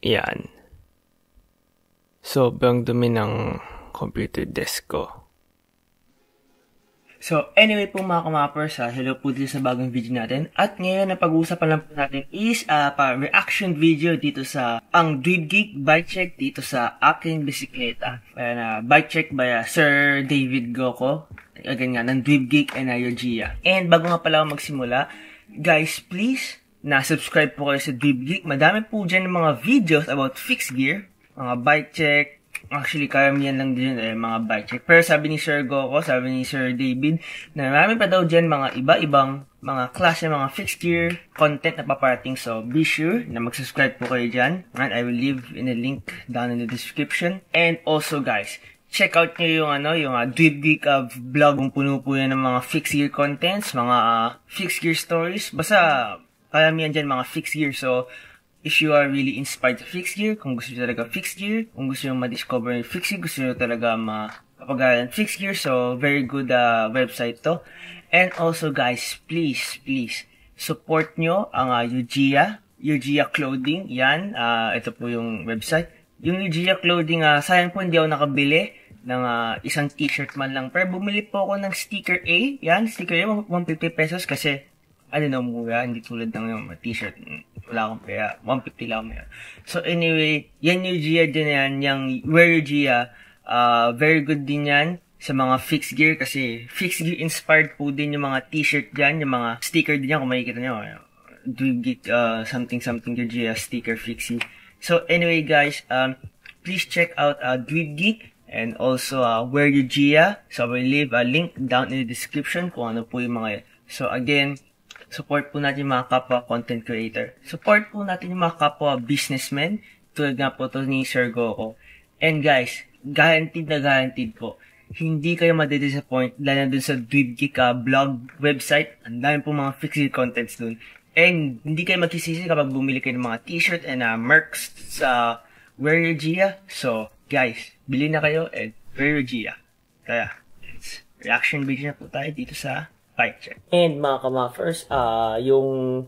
Yan. Sobrang dumi ng computer desk ko. So, anyway po mga kamapers, hello po dito sa bagong video natin. At ngayon, na pag-uusapan lang po natin is reaction video dito sa ang Dweeb Geek bike check dito sa aking bisikleta. Bike check by Sir David Goko. Again nga, ng Dweeb Geek and Yogia. And bago nga pala ako magsimula, guys, please, na-subscribe po kayo sa Dweeb Geek. Madami po dyan ng mga videos about fixed gear, mga bike check. Actually, karamihan lang din mga bike check. Pero sabi ni Sir Goko, sabi ni Sir David, na marami pa daw dyan mga iba-ibang mga klase, mga fixed gear content na paparating. So, be sure na mag-subscribe po kayo dyan. And I will leave in a link down in the description. And also, guys, check out nyo yung Dweeb Geek vlog. Kung puno po yan ng mga fixed gear contents, mga fixed gear stories. Basta, karamihan dyan mga fixed gear. So, if you are really inspired to fixed gear, kung gusto nyo talaga fixed gear, kung gusto nyo ma-discover yung fixed gear, gusto nyo talaga mapag-aralan fixed gear, so very good website to. And also guys, please, support nyo ang Yogia Clothing, yan, ito po yung website. Yung Yogia Clothing, sayang po hindi ako nakabili ng isang t-shirt man lang, pero bumili po ako ng sticker A, yan, sticker A, 150 pesos kasi, mura, hindi tulad ng yung t-shirt. Wala akong pera. 150 lang meron. So, anyway, yan yung Yogia din yan. Yung Wear Yogia, very good din yan sa mga fixed gear kasi fixed gear inspired po din yung mga t-shirt dyan, yung mga sticker din yan, kung makikita nyo. Dweeb Geek, something Yogia sticker fixie. So, anyway, guys, please check out Dweeb Geek and also Wear Yogia. So, I will leave a link down in the description kung ano po yung mga. So, again, support po natin yung mga kapwa content creator. Support po natin yung mga kapwa businessmen. Tulad nga po to ni Sir Goko. And guys, guaranteed po. Hindi kayo madidisappoint. Lalo na dun sa Dweeb Geek blog website. Ang dami po mga fixed contents dun. And hindi kayo magsisisi kapag bumili kayo ng mga t-shirt and merch sa Wear Yogia. So, guys, bili na kayo and Wear Yogia. Kaya, reaction video na po tayo dito sa bike check. And mga kamafers, yung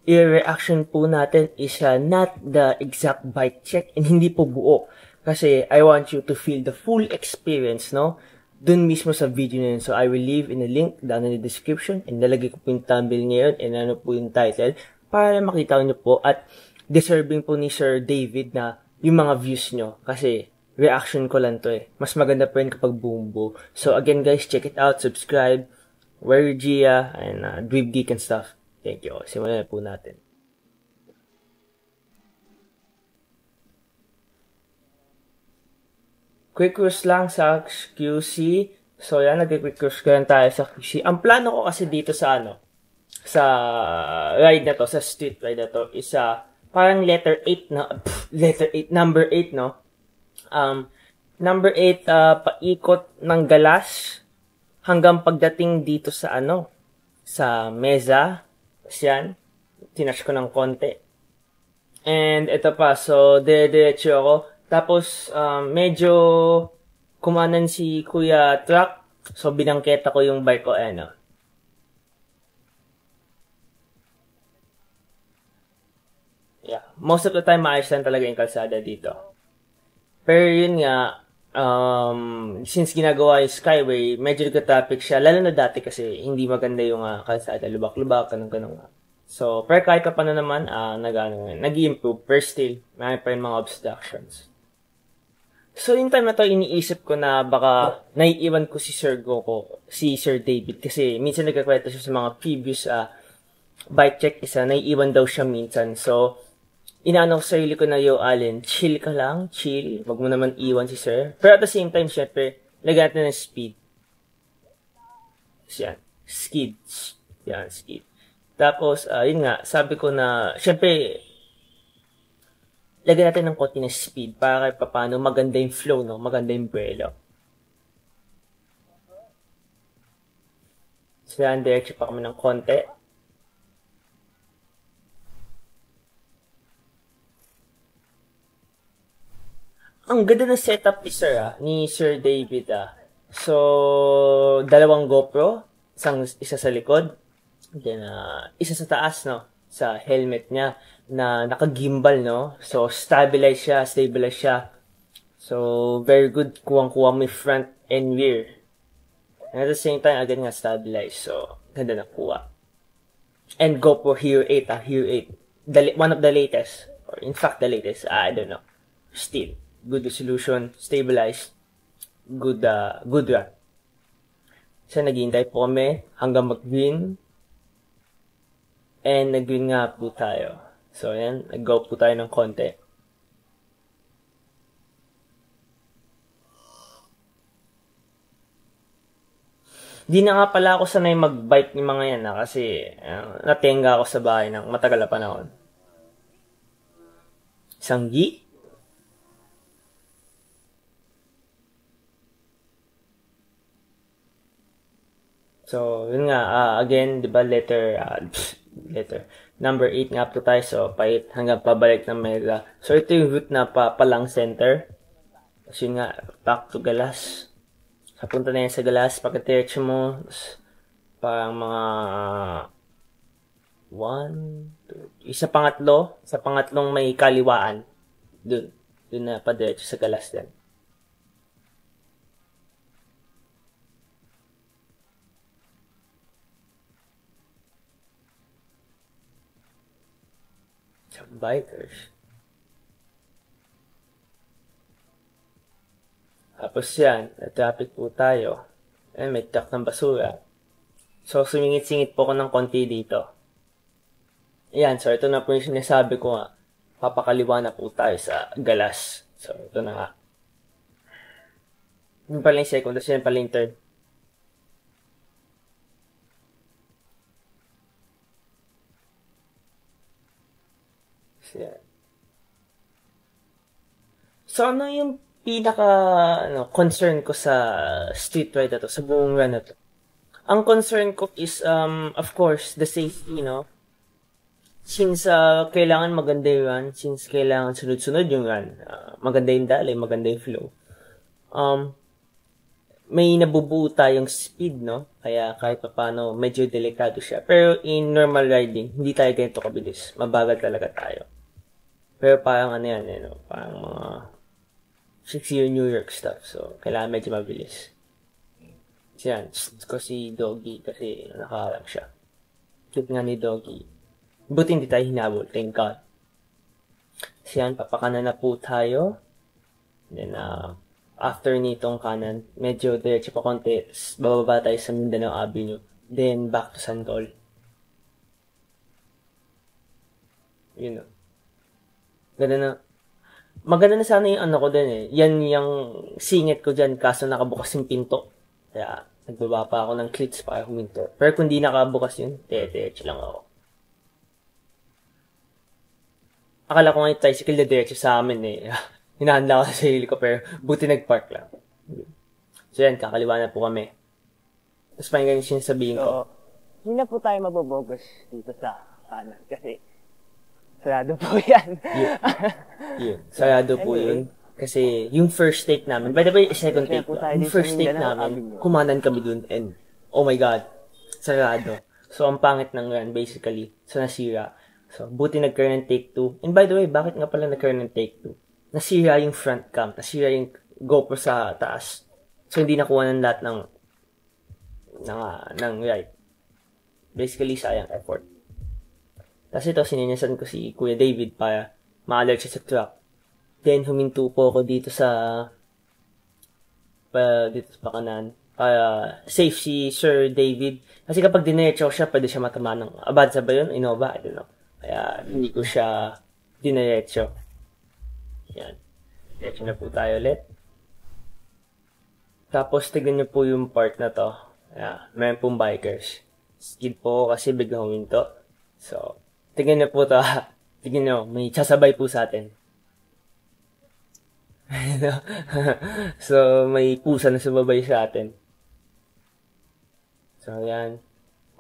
i-reaction po natin is not the exact bike check and hindi po buo. Kasi I want you to feel the full experience, no? Dun mismo sa video na yun. So I will leave in a link down in the description and nalagay ko po yung thumbnail ngayon and ano po yung title para makita nyo po at deserving po ni Sir David na yung mga views nyo. Kasi reaction ko lang to eh. Mas maganda po yun kapag bumbo. So again guys, check it out, subscribe, Wear Yogia, and Dweeb Geek and stuff. Thank you. Simulan na po natin. Quick cruise lang sa QC. So yan, nag-quick cruise ko lang tayo sa QC. Ang plano ko kasi dito sa sa ride na to, sa street ride na to, is parang letter 8 na, number 8, no? Number 8, paikot ng Galas, hanggang pagdating dito sa sa meza. Yan, tinash ko ng konti. And ito pa, so diretso ako. Tapos, medyo kumanan si Kuya Truck. So, binangketa ko yung bike ko, Yeah, most of the time, maayos lang talaga yung kalsada dito. Pero yun nga, since ginagawa yung Skyway, medyo nagka-traffic siya. Lalo na dati kasi hindi maganda yung kalsada, lubak-lubak, ganun. So, pero kahit pa paano naman, nag-i-improve. Pero still, may pa rin mga obstructions. So, yung time na to, iniisip ko na baka naiiwan ko si Sir Goko, si Sir David. Kasi minsan nagkakwento siya sa mga previous bike check, naiiwan daw siya minsan. So, inaano ko sa sarili ko na, Allen, chill ka lang, chill. Wag mo naman iwan si Sir. Pero at the same time, syempre, lagyan natin ng speed. Yan. Skid. Yan, skid. Tapos, yun nga, sabi ko na, syempre, lagyan natin ng konti ng speed para kahit paano maganda yung flow, no? Maganda yung buwelo. So, yan, diretso pa kami ng konti. Ang ganda ng setup ni Sir, ni Sir David, So, dalawang GoPro, isa sa likod, then, isa sa taas, no? sa helmet niya na naka-gimbal, no? So, stabilize siya. So, very good. Kuwang-kuwa mo yung front and rear. And at the same time, agad nga stabilize. So, ganda na kuha. And GoPro Hero 8, Hero 8. One of the latest. Or in fact, the latest. I don't know. Still, good resolution, stabilized, good run. So, naghihintay po kami hanggang mag-green. And nag-green nga po tayo. So, yan. Nag-go po tayo ng konti. Di na nga pala ako sanay mag-bike ni mga yan kasi natenga ako sa bahay ng matagal na panahon. Sanggi? So, yun nga, again, di ba, letter, number 8 nga po tayo, so, pait hanggang pabalik ng Mega. So, ito yung route na palang center. So, yun nga, back to Galas. Papunta na yan sa Galas, pagka-terch mo, parang mga 1, 2, sa pangatlong may kaliwaan. Dun na pa-diretso sa Galas din. Sa bikers. Tapos yan, na-traffic po tayo. May truck ng basura. So, sumingit-singit po ko ng konti dito. Ayan, so ito na po yung sinasabi ko nga. Papakaliwa na po tayo sa Galas. So, ito na nga. Yun pala yung second, tapos yun pala yung third. So, yan. So, ano yung concern ko sa street ride na to, sa buong run na to. Ang concern ko is, of course, the safety, no? Since kailangan maganda yung run, since kailangan sunod-sunod yung run, maganda yung dali, maganda yung flow, may nabubuo tayong speed, no? Kaya kahit pa paano, medyo delikado siya. Pero in normal riding, hindi tayo ganito kabilis. Mabagal talaga tayo. Pero parang ano yan, no? Parang mga 6-year New York stuff. So, kailangan medyo mabilis. So, yan. Ko si Doggy kasi nakaharap siya. Cute nga ni Doggy. Buti hindi tayo hinabol. Thank God. So, yan. Papakanan na po tayo. Then, after nitong kanan, medyo diretso pa konti. Bababa tayo sa Mindanao Avenue. Then, back to Santol. You know. Ganda na. Maganda na sana yung ano ko din eh. Yan yung singit ko dyan kaso nakabukas yung pinto. Kaya nagbaba pa ako ng cleats para huminto. Pero kung di nakabukas yun, diretso lang ako. Akala ko nga yung tricycle na diretso sa amin eh. Hinahanda ko sa sarili ko pero buti nagpark lang. So yan, kakaliwa na po kami. Tapos pakinggan yung sinasabihin ko. Hindi na po tayo mabobogos dito sa kanan kasi sarado po yan. Yeah. Sarado po yun. Kasi yung first take namin, by the way, second take yung first take namin, kumanan kami dun and, oh my God, sarado. So, ang pangit ng run, basically. So, nasira. So, buti nagkaroon ng take 2. And by the way, bakit nga pala nagkaroon ng take 2? Nasira yung front cam, nasira yung GoPro sa taas. So, hindi nakuha ng lahat ng right. Basically, sayang effort. Tapos ito, sininasan ko si Kuya David para ma-alert siya sa truck. Then, huminto po ako dito sa pakanan. Para safe si Sir David. Kasi kapag dinerecho siya, pwede siya matama ng Avanza ba yun? Innova? I don't know. Kaya, hindi ko siya dinerecho. Yan. Diretso na po tayo ulit. Tapos, tignan niyo po yung part na to. Ayan, mayroon pong bikers. Skid po kasi biglang huminto. So, tignan niyo po to. Tignan niyo, may sasabay po sa atin. So, may pusa na sumabay sa atin. So, yan.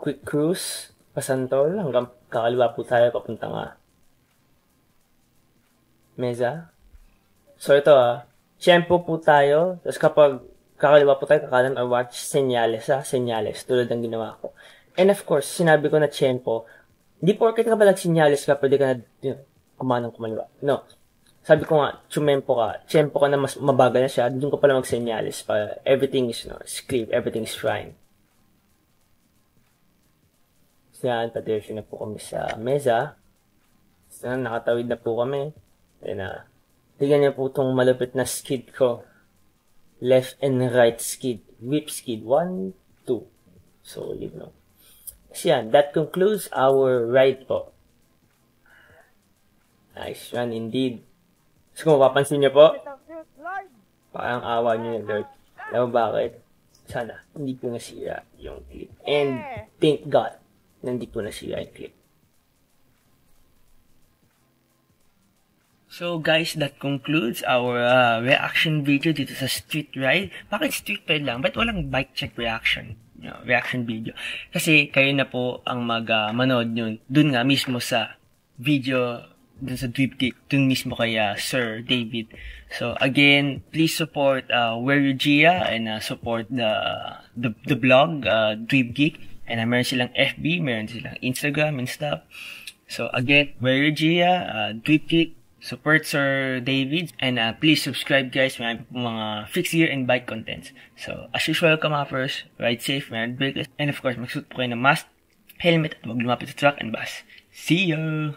Quick cruise. Pasantol. Hanggang kakaliwa po tayo. Papunta nga. Meza. So, ito Tiyempo po tayo. Tapos kapag kakaliwa po tayo, kakanan or watch senyales. Senyales. Tulad ng ginawa ko. And of course, sinabi ko na tiyempo. Hindi porket ka ba nagsinyalis ka, pwede ka na kumanang kumaliwa. No. Sabi ko nga, tiyempo ka na mas mabagal na siya, doon ko pala magsinyalis pa. Everything is, is clear, everything is fine. So yan, patirsyo na po kami sa mesa. So, nakatawid na po kami. Then, tignan niyo po itong malupit na skid ko. Left and right skid. Whip skid. 1, 2. Solid, no? So yan, that concludes our ride po. Nice run indeed. So kung mapapansin niyo po, parang awa niyo yung Lord. Alam mo bakit? Sana, hindi po nasira yung clip. And thank God, na hindi po nasira yung clip. So guys, that concludes our reaction video dito sa street ride. Bakit street ride lang? Ba't walang bike check reaction? Reaction video. Kasi kayo na po ang manood nyo dun nga mismo sa video dun sa Dweeb Geek, dun mismo kay Sir David. So again, please support Where You Gia and support the blog Dweeb Geek. And meron silang FB, meron silang Instagram and stuff. So again, Where You Gia, Dweeb Geek, support Sir David, and please subscribe guys, may mga fixed gear and bike contents. So as usual, kamappers, ride safe, ride breakers, and of course magsuot po kayo ng mask, helmet, at huwag lumapit sa truck and bus. See ya!